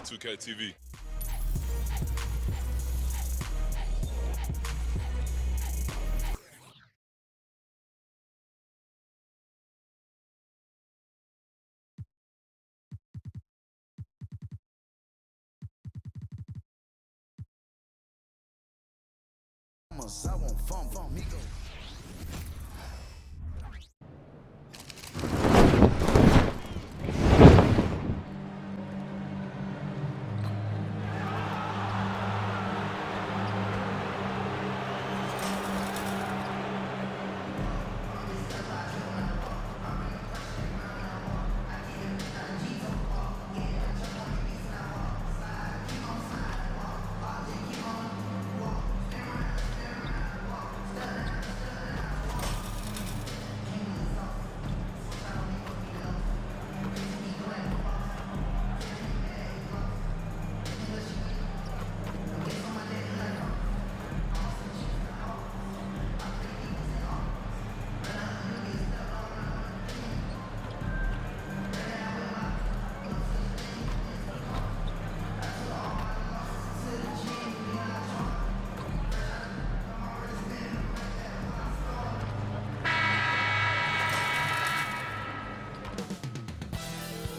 2K TV. I want fun, Migo.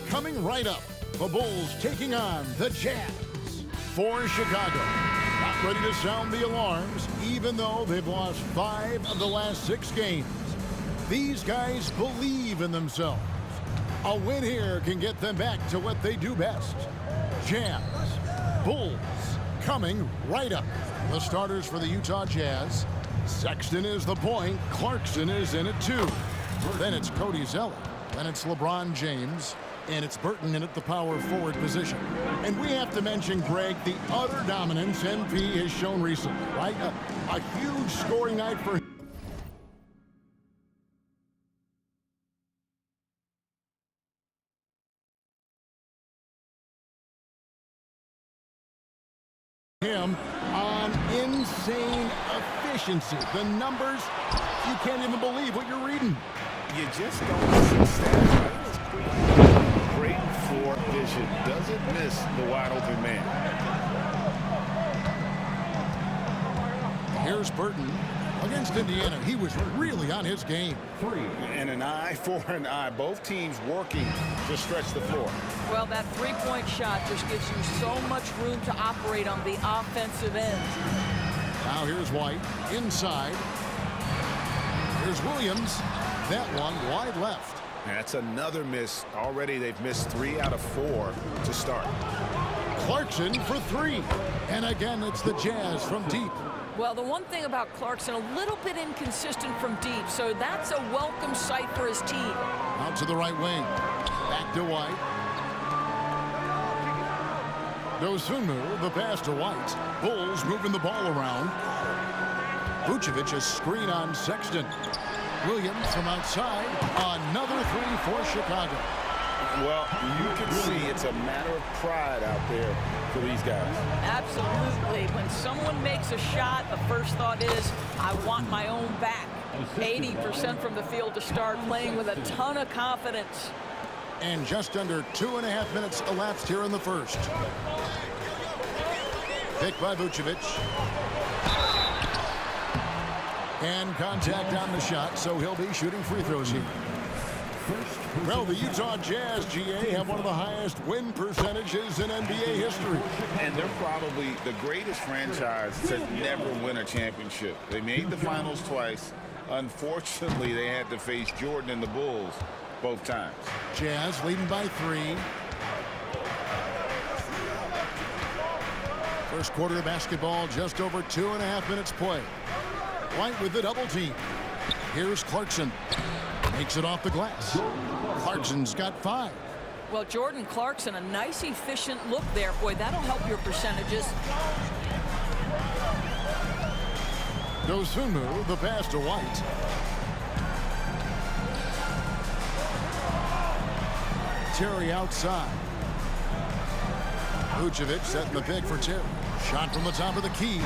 Coming right up, the Bulls taking on the Jazz. For Chicago, not ready to sound the alarms, even though they've lost 5 of the last 6 games. These guys believe in themselves. A win here can get them back to what they do best. Jazz, Bulls, coming right up. The starters for the Utah Jazz. Sexton is the point. Clarkson is in it too. Then it's Cody Zeller. Then it's LeBron James. And it's Burton in at the power forward position. And we have to mention, Greg, the utter dominance MP has shown recently, right? A huge scoring night for him on insane efficiency. The numbers, you can't even believe what you're reading. You just don't see stats, right? Great for vision. Doesn't miss the wide open man. Here's Burton against Indiana. He was really on his game. And an eye for an eye. Both teams working to stretch the floor. Well, that three-point shot just gives you so much room to operate on the offensive end. Now here's White inside. Here's Williams. That one wide left. That's another miss. Already they've missed 3 out of 4 to start. Clarkson for 3. And again, it's the Jazz from deep. Well, the one thing about Clarkson, a little bit inconsistent from deep, so that's a welcome sight for his team. Out to the right wing. Back to White. Dosunmu, the pass to White. Bulls moving the ball around. Vucevic a screen on Sexton. Williams from outside. Another 3 for Chicago. Well, you can see it's a matter of pride out there for these guys. Absolutely. When someone makes a shot, the first thought is, I want my own back. 80% from the field to start, playing with a ton of confidence. And just under 2.5 minutes elapsed here in the first. Picked by Vucevic. And contact on the shot, so he'll be shooting free throws here. Well, the Utah Jazz, GA, have one of the highest win percentages in NBA history. And they're probably the greatest franchise to never win a championship. They made the finals twice. Unfortunately, they had to face Jordan and the Bulls both times. Jazz leading by 3. First quarter of basketball, just over 2.5 minutes play. White with the double team. Here's Clarkson. Makes it off the glass. Clarkson's got 5. Well, Jordan Clarkson, a nice, efficient look there. Boy, that'll help your percentages. Dosunmu, the pass to White. Terry outside. Vucevic setting the pick for Terry. Shot from the top of the key.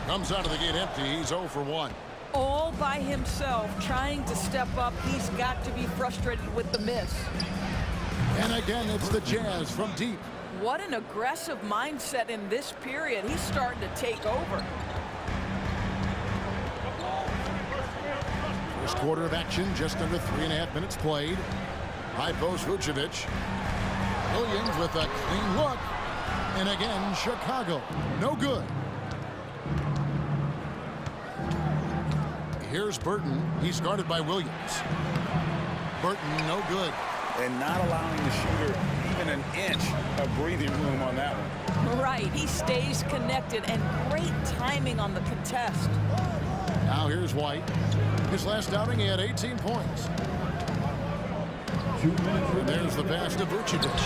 Comes out of the gate empty. He's 0 for 1. All by himself, trying to step up. He's got to be frustrated with the miss. And again, it's the Jazz from deep. what an aggressive mindset in this period. He's starting to take over. First quarter of action, just under 3.5 minutes played. High post Vucevic. Williams with a clean look. And again, Chicago. No good. Here's Burton. He's guarded by Williams. Burton, no good. And not allowing the shooter even an inch of breathing room on that one. Right, he stays connected, and great timing on the contest. Now here's White. His last outing, he had 18 points. And there's the pass to Vucevic.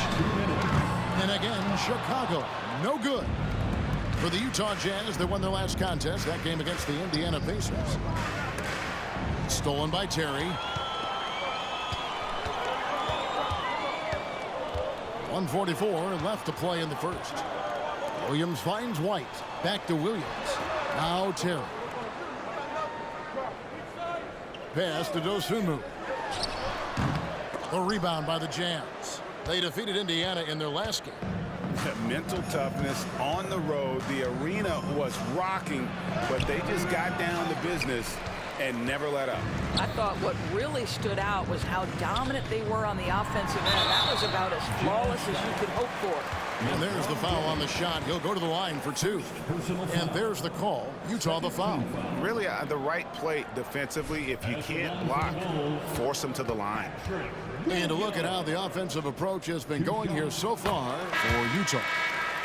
And again, Chicago, no good. For the Utah Jazz, they won their last contest, that game against the Indiana Pacers. Stolen by Terry. 1:44 left to play in the first. Williams finds White. Back to Williams. Now Terry. Pass to Dosunmu. A rebound by the Jazz. They defeated Indiana in their last game. Mental toughness on the road. The arena was rocking, but they just got down to business and never let up. I thought what really stood out was how dominant they were on the offensive end. That was about as flawless as you could hope for. And there's the foul on the shot. He'll go to the line for 2. And there's the call. Utah the foul. Really the right play defensively. If you can't block, force them to the line. And to look at how the offensive approach has been going here so far for Utah.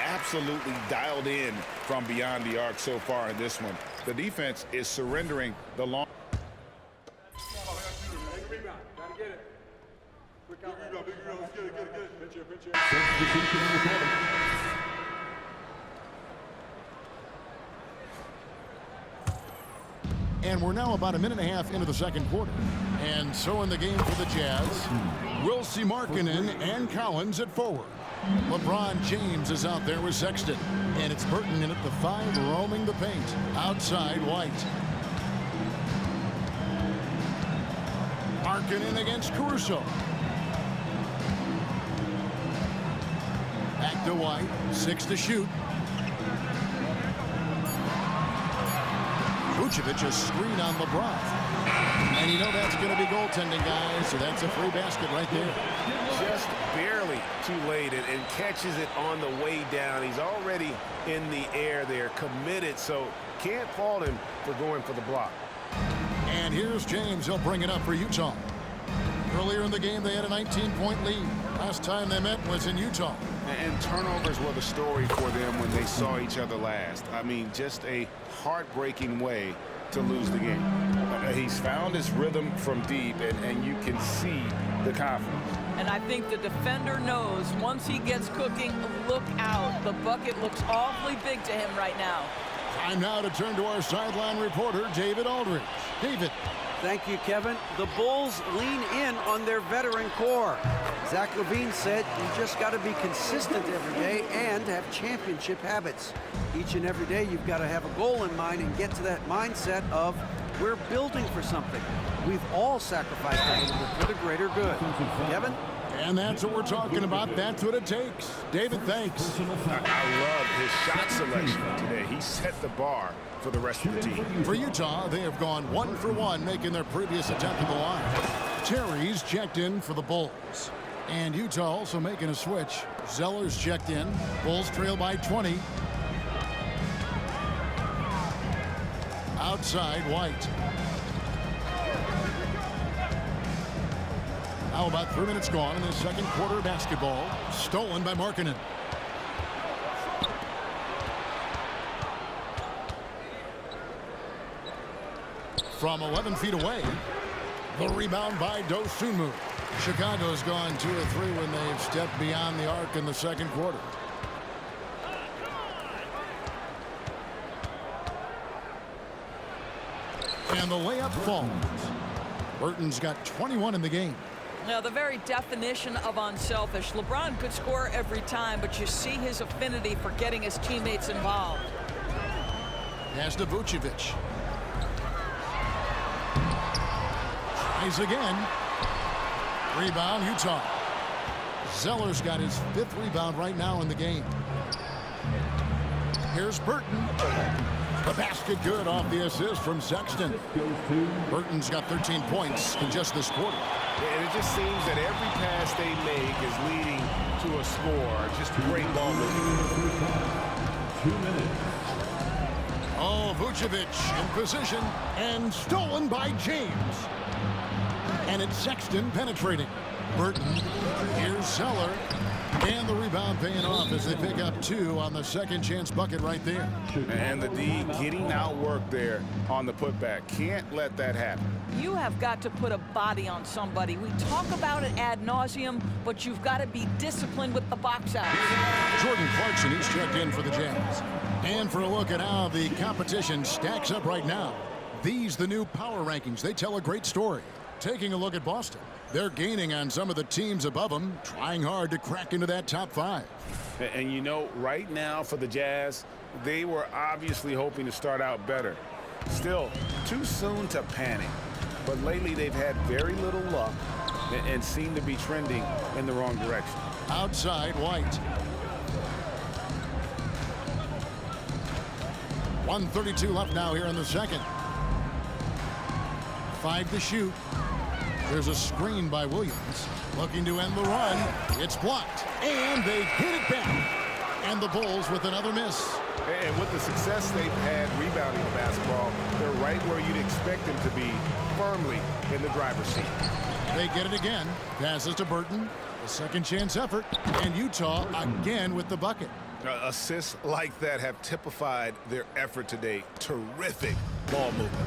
Absolutely dialed in from beyond the arc so far in this one. The defense is surrendering the long. And we're now about a minute and a half into the second quarter. And so in the game for the Jazz, we'll see Markkanen and Collins at forward. LeBron James is out there with Sexton. And it's Burton in at the 5 roaming the paint. Outside White. Markkanen against Caruso. Back to White. 6 to shoot. Vucevic a screen on LeBron. And you know that's going to be goaltending, guys. So that's a free basket right there. Just barely too late and catches it on the way down. He's already in the air there, committed, so can't fault him for going for the block. And here's James. He'll bring it up for Utah. Earlier in the game, they had a 19-point lead. Last time they met was in Utah. And turnovers were the story for them when they saw each other last. I mean, just a heartbreaking way to lose the game. He's found his rhythm from deep, and you can see the confidence. And I think the defender knows once he gets cooking, look out. The bucket looks awfully big to him right now. Time now to turn to our sideline reporter, David Aldridge. David. Thank you, Kevin. The Bulls lean in on their veteran core. Zach LaVine said you just got to be consistent every day and have championship habits. Each and every day you've got to have a goal in mind and get to that mindset of we're building for something. We've all sacrificed a little bit for the greater good. Kevin? And that's what we're talking about. That's what it takes. David, thanks. I love his shot selection today. He set the bar for the rest of the team. For Utah, they have gone 1 for 1, making their previous attempt at the line. Terry's checked in for the Bulls. And Utah also making a switch. Zeller's checked in. Bulls trail by 20. Outside White. Now about 3 minutes gone in the second quarter of basketball. Stolen by Markkanen. From 11 feet away, the rebound by Dosunmu. Chicago's gone 2 of 3 when they've stepped beyond the arc in the second quarter. And the layup falls. Burton's got 21 in the game. Now, the very definition of unselfish. LeBron could score every time, but you see his affinity for getting his teammates involved. Pass to Vucevic. Tries again. Rebound, Utah. Zeller's got his 5th rebound right now in the game. Here's Burton. The basket good off the assist from Sexton. Burton's got 13 points in just this quarter. And it just seems that every pass they make is leading to a score. Just great ball movement. 2 minutes. Oh, Vucevic in position and stolen by James. And it's Sexton penetrating. Burton, here's Zeller. And the rebound paying off as they pick up 2 on the second chance bucket right there. And the D getting outworked there on the putback. Can't let that happen. You have got to put a body on somebody. We talk about it ad nauseum, but you've got to be disciplined with the box out. Jordan Clarkson, he's checked in for the Jazz. And for a look at how the competition stacks up right now. These, the new power rankings, they tell a great story. Taking a look at Boston. They're gaining on some of the teams above them, trying hard to crack into that top 5. And you know, right now for the Jazz, they were obviously hoping to start out better. Still, too soon to panic. But lately they've had very little luck and seem to be trending in the wrong direction. Outside, White. 1:32 left now here in the second. 5 to shoot. There's a screen by Williams. Looking to end the run. It's blocked. And they get it back. And the Bulls with another miss. And with the success they've had rebounding the basketball, they're right where you'd expect them to be, firmly in the driver's seat. They get it again. Passes to Burton. A second chance effort. And Utah again with the bucket. Assists like that have typified their effort today. Terrific ball movement.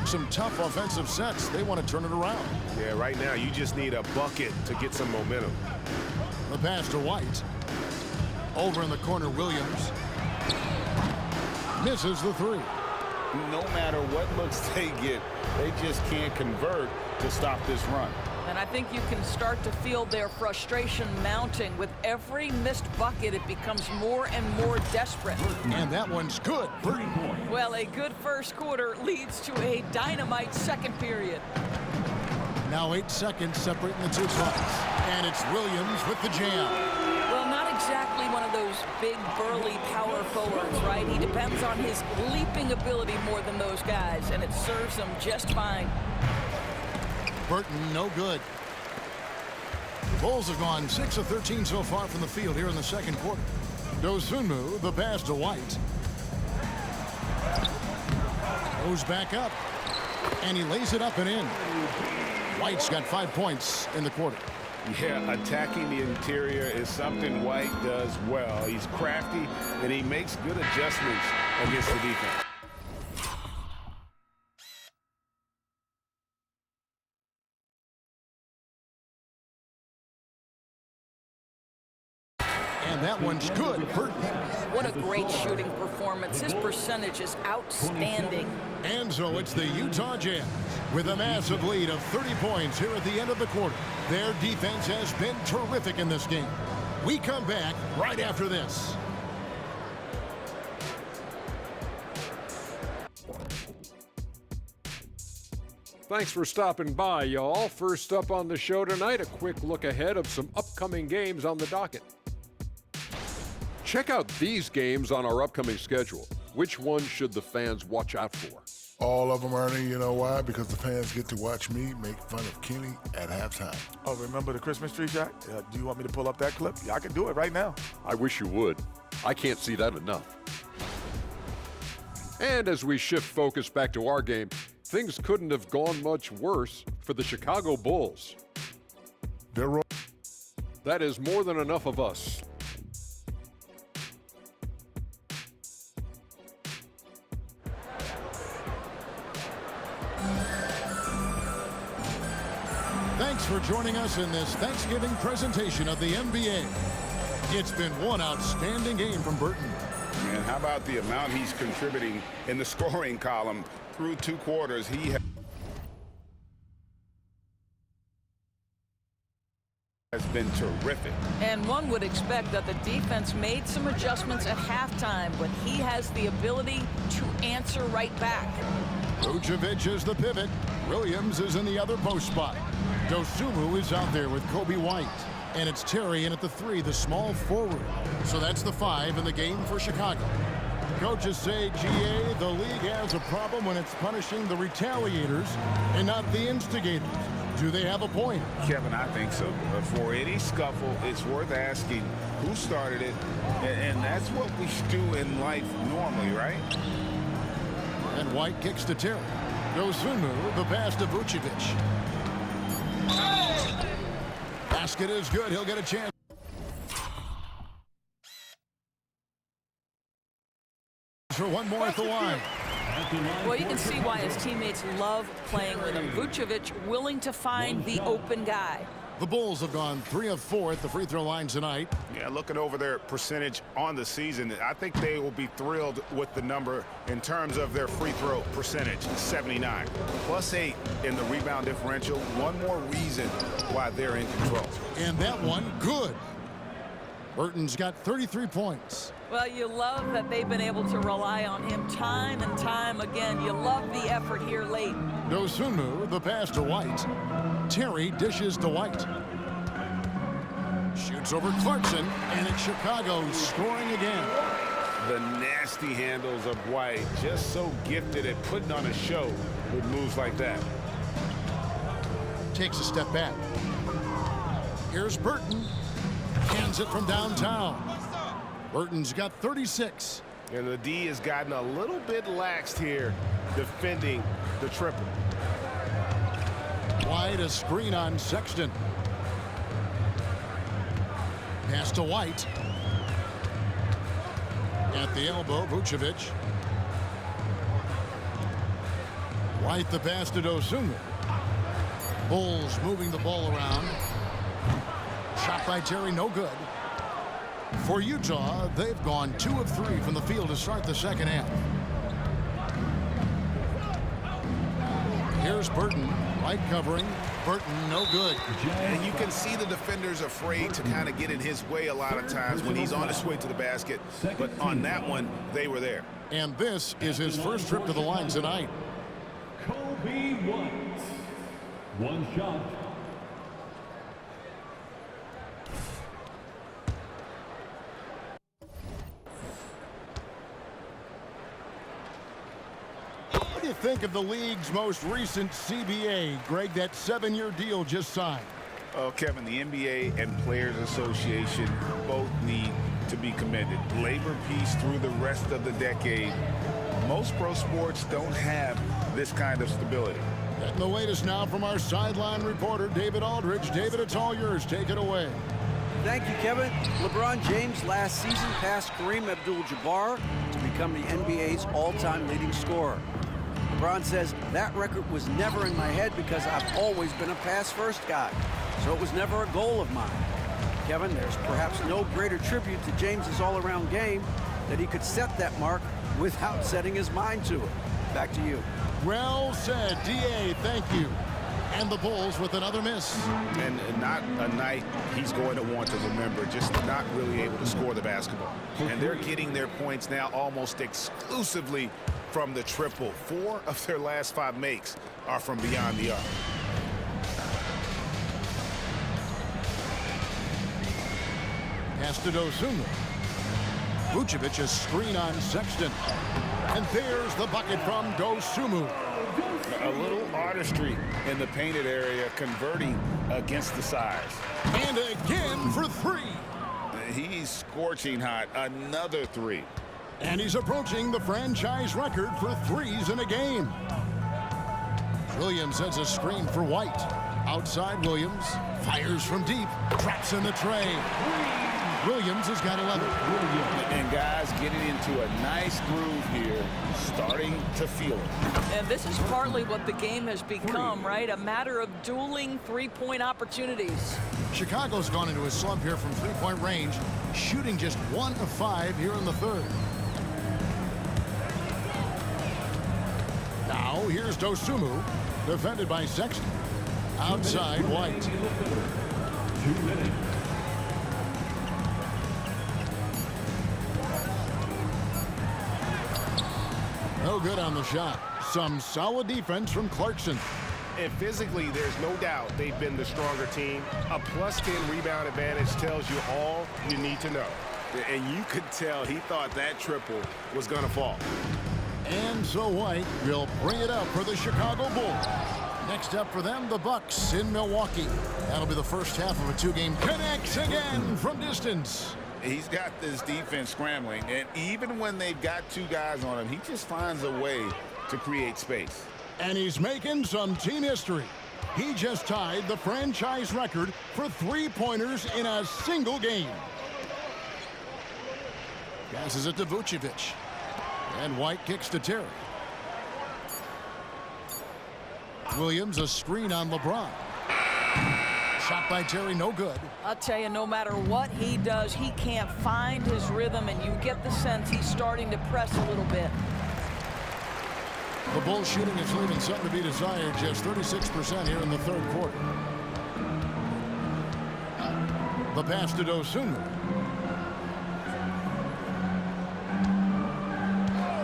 Some tough offensive sets. They want to turn it around. Yeah, right now you just need a bucket to get some momentum. The pass to White. Over in the corner, Williams. Misses the 3. No matter what looks they get, they just can't convert to stop this run. And I think you can start to feel their frustration mounting. With every missed bucket, it becomes more and more desperate. And that one's good. Burton. Well, a good first quarter leads to a dynamite second period. Now 8 seconds separating the 2 clubs. And it's Williams with the jam. Well, not exactly one of those big, burly power forwards, right? He depends on his leaping ability more than those guys, and it serves him just fine. Burton, no good. Bulls have gone 6 of 13 so far from the field here in the second quarter. Dosunmu, the pass to White. Goes back up. And he lays it up and in. White's got 5 points in the quarter. Yeah, attacking the interior is something White does well. He's crafty, and he makes good adjustments against the defense. And that one's good. Burton. What a great shooting performance. His percentage is outstanding. And so it's the Utah Jazz with a massive lead of 30 points here at the end of the quarter. Their defense has been terrific in this game. We come back right after this. Thanks for stopping by, y'all. First up on the show tonight, a quick look ahead of some upcoming games on the docket. Check out these games on our upcoming schedule. Which ones should the fans watch out for? All of them, Ernie. You know why? Because the fans get to watch me make fun of Kenny at halftime. Oh, remember the Christmas tree shot? Do you want me to pull up that clip? Yeah, I can do it right now. I wish you would. I can't see that enough. And as we shift focus back to our game, things couldn't have gone much worse for the Chicago Bulls. That is more than enough of us. Thanks for joining us in this Thanksgiving presentation of the NBA. It's been one outstanding game from Burton. And how about the amount he's contributing in the scoring column through 2 quarters? He has been terrific. And one would expect that the defense made some adjustments at halftime, but he has the ability to answer right back. Vucevic is the pivot. Williams is in the other post spot. Dosunmu is out there with Kobe White. And it's Terry in at the 3, the small forward. So that's the 5 in the game for Chicago. Coaches say, GA, the league has a problem when it's punishing the retaliators and not the instigators. Do they have a point? Kevin, I think so. For any scuffle, it's worth asking who started it, and that's what we do in life normally, right? And White kicks to Terry. Dosunmu, the pass to Vucevic. Basket is good. He'll get a chance. For one more at the line. Well, you can see why his teammates love playing with him. Vucevic willing to find the open guy. The Bulls have gone 3 of 4 at the free throw line tonight. Yeah, looking over their percentage on the season, I think they will be thrilled with the number in terms of their free throw percentage, 79. +8 in the rebound differential. One more reason why they're in control. And that one, good. Burton's got 33 points. Well, you love that they've been able to rely on him time and time again. You love the effort here late. Dosunmu, the pass to White. Terry dishes to White. Shoots over Clarkson, and it's Chicago scoring again. The nasty handles of White, just so gifted at putting on a show with moves like that. Takes a step back. Here's Burton. Hands it from downtown. Burton's got 36. And the D has gotten a little bit laxed here defending the triple. White, a screen on Sexton. Pass to White. At the elbow, Vucevic. White, the pass to Dosunmu. Bulls moving the ball around. Shot by Terry, no good. For Utah, they've gone 2 of 3 from the field to start the second half. Here's Burton. White covering. Burton, no good. And you can see the defenders afraid to kind of get in his way a lot of times when he's on his way to the basket. But on that one, they were there. And this is his first trip to the line tonight. Kobe White. One shot. What do you think of the league's most recent CBA, Greg, that 7-year deal just signed? Oh, Kevin, the NBA and Players Association both need to be commended. Labor peace through the rest of the decade. Most pro sports don't have this kind of stability. And the latest now from our sideline reporter, David Aldridge. David, it's all yours. Take it away. Thank you, Kevin. LeBron James last season passed Kareem Abdul-Jabbar to become the NBA's all-time leading scorer. LeBron says, that record was never in my head because I've always been a pass-first guy, so it was never a goal of mine. Kevin, there's perhaps no greater tribute to James's all-around game that he could set that mark without setting his mind to it. Back to you. Well said, D.A., thank you. And the Bulls with another miss. And not a night he's going to want to remember, just not really able to score the basketball. And they're getting their points now almost exclusively from the triple. 4 of their last 5 makes are from beyond the arc. Pass to Dosunmu. Vucevic, a screen on Sexton. And there's the bucket from Dosunmu. A little artistry in the painted area, converting against the size. And again for 3. He's scorching hot. Another 3. And he's approaching the franchise record for 3s in a game. Williams has a screen for White. Outside Williams. Fires from deep. Traps in the tray. Williams has got 11. And guys getting into a nice groove here, starting to feel it. And this is partly what the game has become, right? A matter of dueling three-point opportunities. Chicago's gone into a slump here from three-point range, shooting just 1 of 5 here in the third. Now here's Dosunmu, defended by Sexton. Outside White. 2 minutes. No good on the shot. Some solid defense from Clarkson. And physically, there's no doubt they've been the stronger team. A +10 rebound advantage tells you all you need to know. And you could tell he thought that triple was going to fall. And so White will bring it up for the Chicago Bulls. Next up for them, the Bucks in Milwaukee. That'll be the first half of a 2-game. Connects again from distance. He's got this defense scrambling, and even when they've got 2 guys on him, he just finds a way to create space. And he's making some team history. He just tied the franchise record for 3-pointers in a single game. Passes it to Vucevic. And White kicks to Terry. Williams, a screen on LeBron. Shot by Terry, no good. I'll tell you, no matter what he does, he can't find his rhythm, and you get the sense he's starting to press a little bit. The Bulls shooting is leaving something to be desired, just 36% here in the third quarter. The pass to Dosunmu.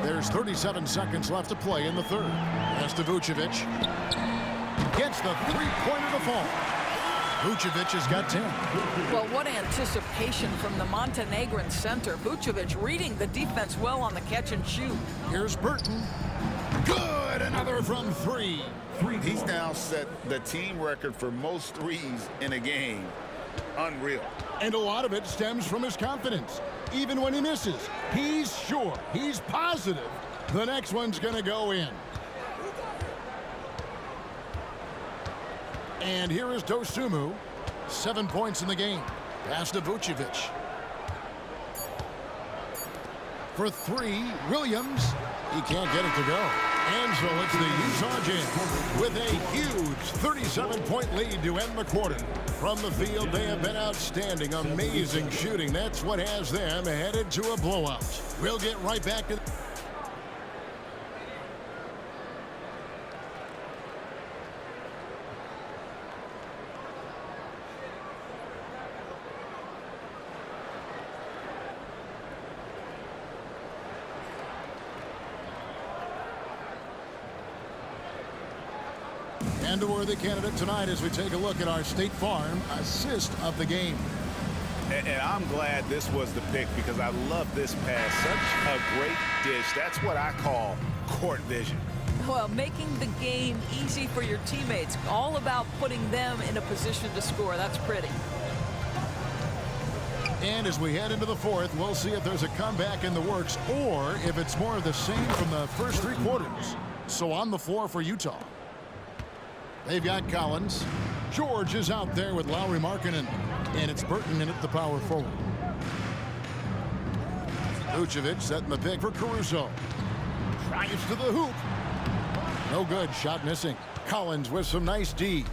There's 37 seconds left to play in the third. Pass to Vucevic. Gets the three-pointer to fall. Vucevic has got 10. Well, what anticipation from the Montenegrin center. Vucevic reading the defense well on the catch and shoot. Here's Burton. Good! Another from 3. He's now set the team record for most threes in a game. Unreal. And a lot of it stems from his confidence. Even when he misses, he's sure, he's positive the next one's going to go in. And here is Dosunmu. 7 points in the game. Pass to Vucevic. For 3, Williams. He can't get it to go. And so it's the Utah Jazz with a huge 37-point lead to end the quarter. From the field, they have been outstanding. Amazing shooting. That's what has them headed to a blowout. We'll get right back to... And a worthy candidate tonight as we take a look at our State Farm assist of the game. And I'm glad this was the pick because I love this pass. Such a great dish. That's what I call court vision. Well, making the game easy for your teammates. All about putting them in a position to score. That's pretty. And as we head into the fourth, we'll see if there's a comeback in the works or if it's more of the same from the first 3 quarters. So on the floor for Utah. They've got Collins. George is out there with Lauri Markkanen. And it's Burton in at the power forward. Vucevic setting the pick for Caruso. Drives to the hoop. No good. Shot missing. Collins with some nice D.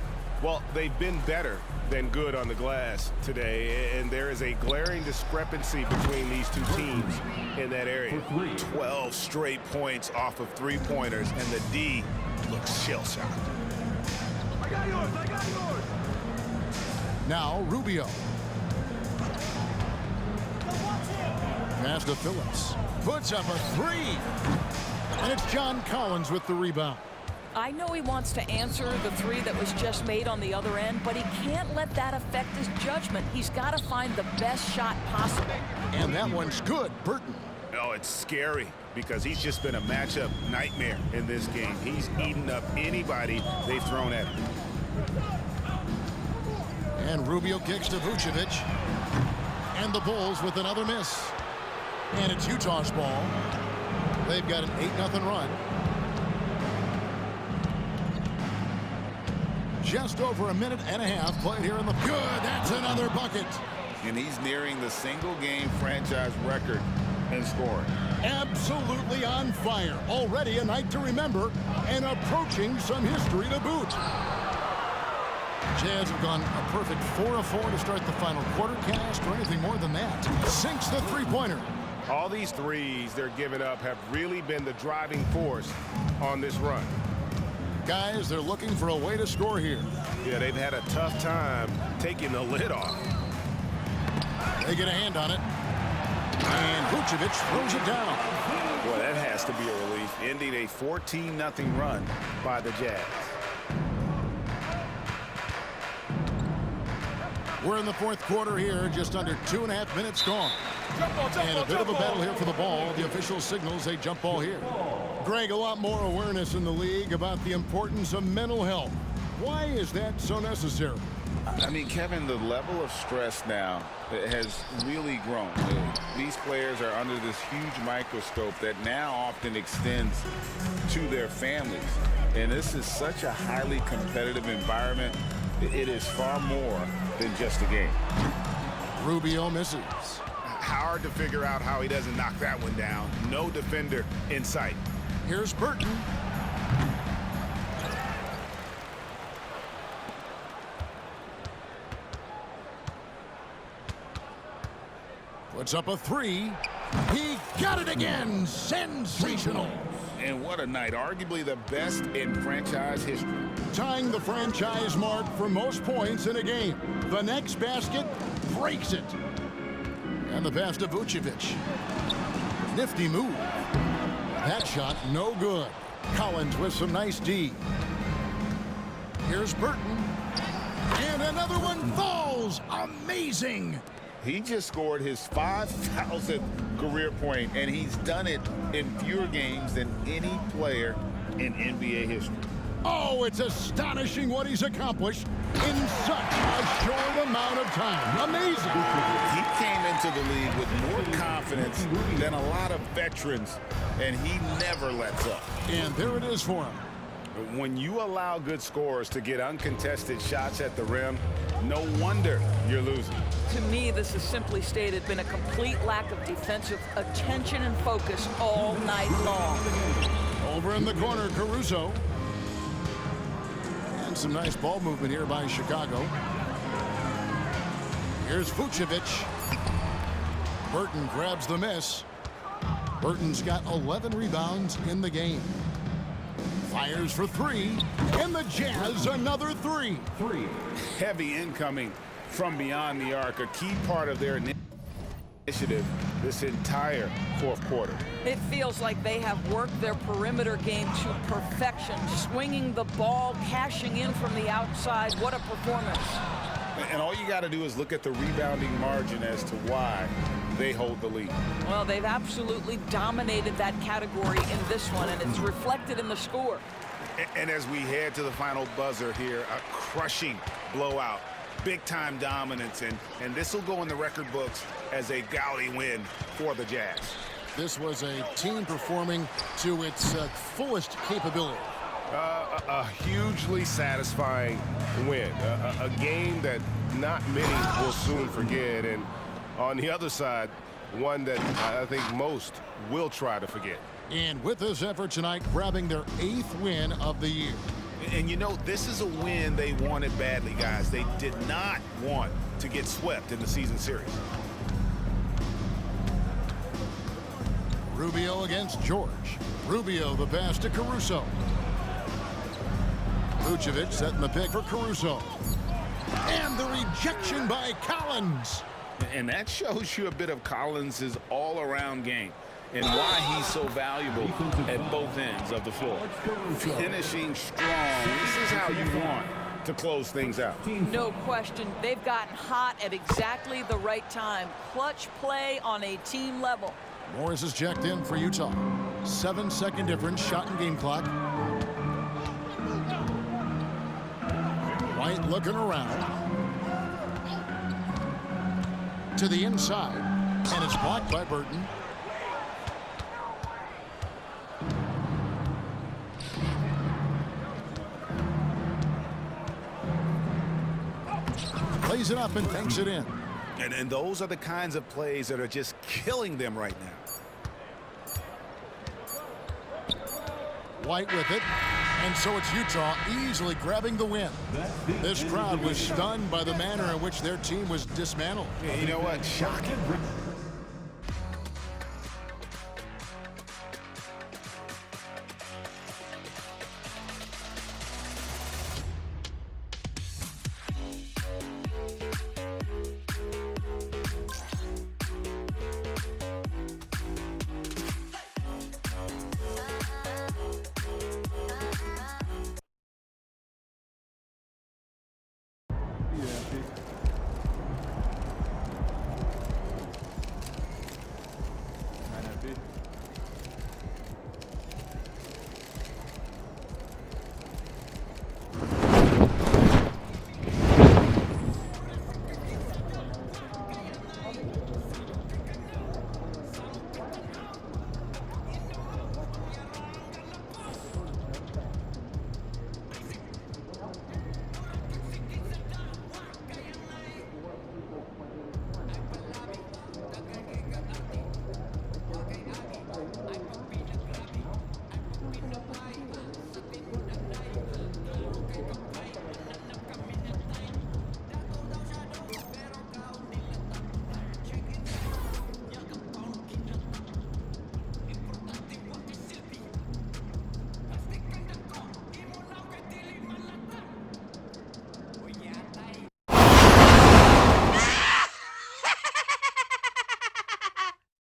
Well, they've been better than good on the glass today, and there is a glaring discrepancy between these 2 teams in that area. 12 straight points off of 3-pointers, and the D looks shell-shocked. I got yours. Now Rubio. Pass to Phillips. Puts up a 3. And it's John Collins with the rebound. I know he wants to answer the 3 that was just made on the other end, but he can't let that affect his judgment. He's got to find the best shot possible. And that one's good. Burton. Oh, it's scary because he's just been a matchup nightmare in this game. He's eaten up anybody they've thrown at him. And Rubio kicks to Vucevic. And the Bulls with another miss. And it's Utah's ball. They've got an 8-0 run. Just over a minute and a half played here in the... Good, that's another bucket. And he's nearing the single-game franchise record in scoring. Absolutely on fire. Already a night to remember and approaching some history to boot. Jazz have gone a perfect 4 of 4 to start the final quarter. Can't ask for anything more than that. Sinks the 3-pointer. All these threes they're giving up have really been the driving force on this run. Guys, they're looking for a way to score here. Yeah, they've had a tough time taking the lid off. They get a hand on it. And Vucevic throws it down. Boy, that has to be a relief, ending a 14-0 run by the Jazz. We're in the fourth quarter here, just under 2.5 minutes gone. And a bit of a battle here for the ball. The official signals a jump ball here. Greg, a lot more awareness in the league about the importance of mental health. Why is that so necessary? I mean, Kevin, the level of stress now has really grown. These players are under this huge microscope that now often extends to their families. And this is such a highly competitive environment. It is far more than just a game. Rubio misses. Hard to figure out how he doesn't knock that one down. No defender in sight. Here's Burton. Puts up a three. He got it again. Sensational. And what a night. Arguably the best in franchise history. Tying the franchise mark for most points in a game. The next basket breaks it. And the pass to Vucevic. Nifty move. That shot no good. Collins with some nice D. Here's Burton. And another one falls. Amazing. He just scored his 5,000th career point, and he's done it in fewer games than any player in NBA history. Oh, it's astonishing what he's accomplished in such a short amount of time. Amazing. He came into the league with more confidence than a lot of veterans, and he never lets up. And there it is for him. When you allow good scorers to get uncontested shots at the rim, no wonder you're losing. To me, this has simply stated been a complete lack of defensive attention and focus all night long. Over in the corner, Caruso. And some nice ball movement here by Chicago. Here's Vucevic. Burton grabs the miss. Burton's got 11 rebounds in the game. Fires for three, and the Jazz another three. Heavy incoming from beyond the arc, a key part of their initiative this entire fourth quarter. It feels like they have worked their perimeter game to perfection, swinging the ball, cashing in from the outside. What a performance. And all you got to do is look at the rebounding margin as to why they hold the lead. Well, they've absolutely dominated that category in this one, and it's reflected in the score. And as we head to the final buzzer here, a crushing blowout, big-time dominance, and this will go in the record books as a gaudy win for the Jazz. This was a team performing to its fullest capability. A hugely satisfying win, a game that not many will soon forget, and on the other side, one that I think most will try to forget. And with this effort tonight, grabbing their 8th win of the year. And you know, this is a win they wanted badly, guys. They did not want to get swept in the season series. Rubio against George. Rubio the pass to Caruso. Vucevic setting the pick for Caruso. And the rejection by Collins. And that shows you a bit of Collins' all-around game and why he's so valuable at both ends of the floor. Finishing strong. This is how you want to close things out. No question. They've gotten hot at exactly the right time. Clutch play on a team level. Morris is checked in for Utah. 7-second difference, shot and game clock. White looking around. To the inside, and it's blocked by Burton. Plays it up and banks it in. And those are the kinds of plays that are just killing them right now. White with it, and so it's Utah easily grabbing the win. This crowd was stunned by the manner in which their team was dismantled. You know what? Shocking.